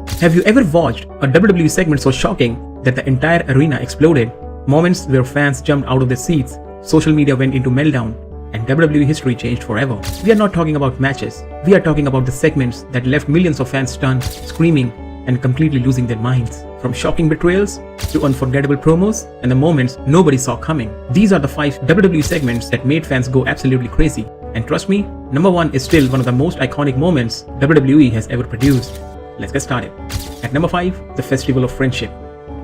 Have you ever watched a WWE segment so shocking that the entire arena exploded? Moments where fans jumped out of their seats, social media went into meltdown, and WWE history changed forever. We are not talking about matches. We are talking about the segments that left millions of fans stunned, screaming, and completely losing their minds. From shocking betrayals to unforgettable promos and the moments nobody saw coming. These are the 5 WWE segments that made fans go absolutely crazy. And trust me, number 1 is still one of the most iconic moments WWE has ever produced. Let's get started. At number 5, the Festival of Friendship.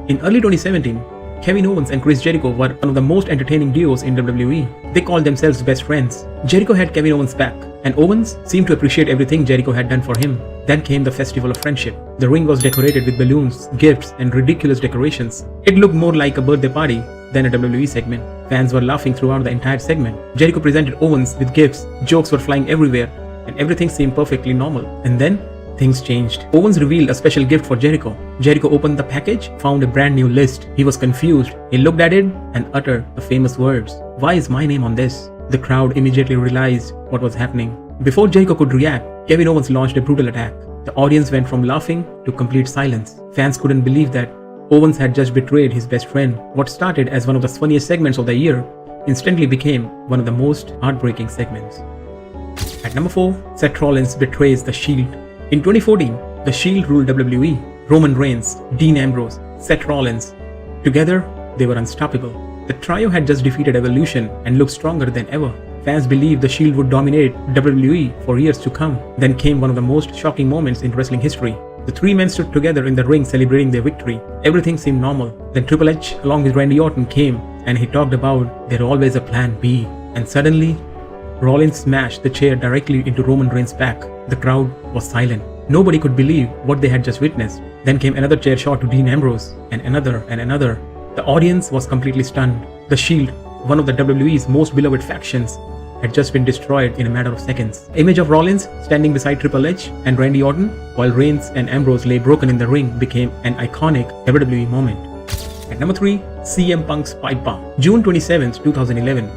In early 2017, Kevin Owens and Chris Jericho were one of the most entertaining duos in WWE. They called themselves best friends. Jericho had Kevin Owens' back, and Owens seemed to appreciate everything Jericho had done for him. Then came the Festival of Friendship. The ring was decorated with balloons, gifts, and ridiculous decorations. It looked more like a birthday party than a WWE segment. Fans were laughing throughout the entire segment. Jericho presented Owens with gifts, jokes were flying everywhere, and everything seemed perfectly normal. And then, things changed. Owens revealed a special gift for Jericho. Jericho opened the package, found a brand new list. He was confused. He looked at it and uttered the famous words, "Why is my name on this?" The crowd immediately realized what was happening. Before Jericho could react, Kevin Owens launched a brutal attack. The audience went from laughing to complete silence. Fans couldn't believe that Owens had just betrayed his best friend. What started as one of the funniest segments of the year instantly became one of the most heartbreaking segments. At number 4, Seth Rollins betrays The Shield. In 2014, The Shield ruled WWE. Roman Reigns, Dean Ambrose, Seth Rollins. Together, they were unstoppable. The trio had just defeated Evolution and looked stronger than ever. Fans believed The Shield would dominate WWE for years to come. Then came one of the most shocking moments in wrestling history. The 3 men stood together in the ring celebrating their victory. Everything seemed normal. Then Triple H, along with Randy Orton, came and he talked about there's always a plan B. And suddenly, Rollins smashed the chair directly into Roman Reigns' back. The crowd was silent. Nobody could believe what they had just witnessed. Then came another chair shot to Dean Ambrose, and another and another. The audience was completely stunned. The Shield, one of the WWE's most beloved factions, had just been destroyed in a matter of seconds. The image of Rollins standing beside Triple H and Randy Orton while Reigns and Ambrose lay broken in the ring became an iconic WWE moment. At number 3, CM Punk's pipe bomb. June 27, 2011.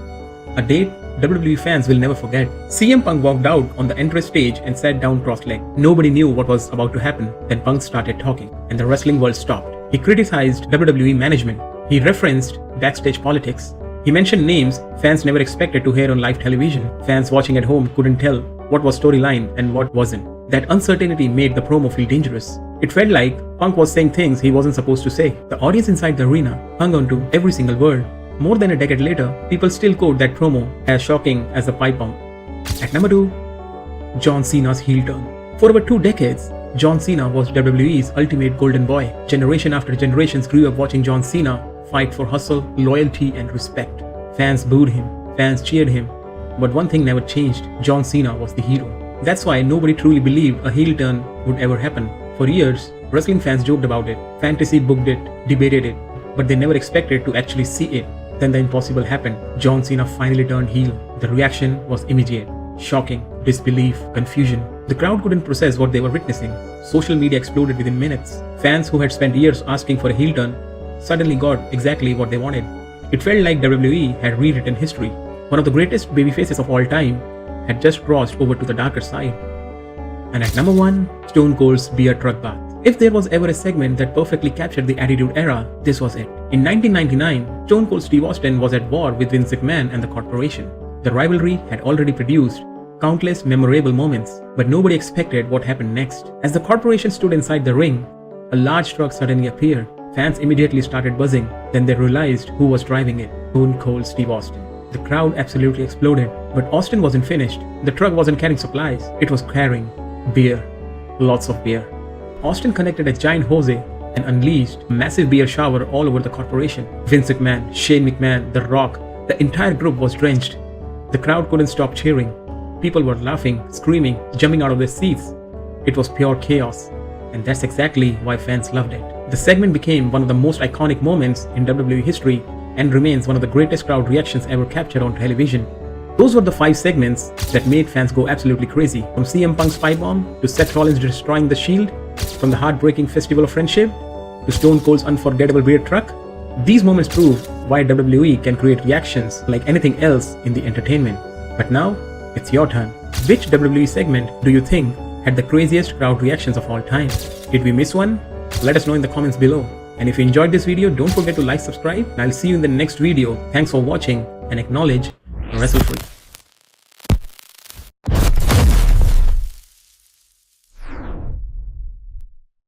A date WWE fans will never forget. CM Punk walked out on the entrance stage and sat down cross-legged. Nobody knew what was about to happen. Then Punk started talking, and the wrestling world stopped. He criticized WWE management. He referenced backstage politics. He mentioned names fans never expected to hear on live television. Fans watching at home couldn't tell what was storyline and what wasn't. That uncertainty made the promo feel dangerous. It felt like Punk was saying things he wasn't supposed to say. The audience inside the arena hung on to every single word. More than a decade later, people still quote that promo as shocking as the pipe bomb. At number 2, John Cena's heel turn. For over 2 decades, John Cena was WWE's ultimate golden boy. Generation after generations grew up watching John Cena fight for hustle, loyalty, and respect. Fans booed him, fans cheered him, but one thing never changed. John Cena was the hero. That's why nobody truly believed a heel turn would ever happen. For years, wrestling fans joked about it, fantasy booked it, debated it, but they never expected to actually see it. Then the impossible happened. John Cena finally turned heel. The reaction was immediate. Shocking, disbelief, confusion. The crowd couldn't process what they were witnessing. Social media exploded within minutes. Fans who had spent years asking for a heel turn suddenly got exactly what they wanted. It felt like WWE had rewritten history. One of the greatest babyfaces of all time had just crossed over to the darker side. And at number 1, Stone Cold's beer truck bath. If there was ever a segment that perfectly captured the Attitude Era, this was it. In 1999, Stone Cold Steve Austin was at war with Vince McMahon and the corporation. The rivalry had already produced countless memorable moments, but nobody expected what happened next. As the corporation stood inside the ring, a large truck suddenly appeared. Fans immediately started buzzing. Then they realized who was driving it. Stone Cold Steve Austin. The crowd absolutely exploded, but Austin wasn't finished. The truck wasn't carrying supplies. It was carrying beer. Lots of beer. Austin connected a giant hose and unleashed a massive beer shower all over the corporation. Vince McMahon, Shane McMahon, The Rock, the entire group was drenched. The crowd couldn't stop cheering. People were laughing, screaming, jumping out of their seats. It was pure chaos, and that's exactly why fans loved it. The segment became one of the most iconic moments in WWE history and remains one of the greatest crowd reactions ever captured on television. Those were the 5 segments that made fans go absolutely crazy. From CM Punk's pipe bomb to Seth Rollins destroying The Shield, from the heartbreaking Festival of Friendship to Stone Cold's unforgettable beer truck, these moments prove why WWE can create reactions like anything else in the entertainment. But now, it's your turn. Which WWE segment do you think had the craziest crowd reactions of all time. Did we miss one? Let us know in the comments below. And if you enjoyed this video, don't forget to like, subscribe, and I'll see you in the next video. Thanks for watching and acknowledge WrestleFree.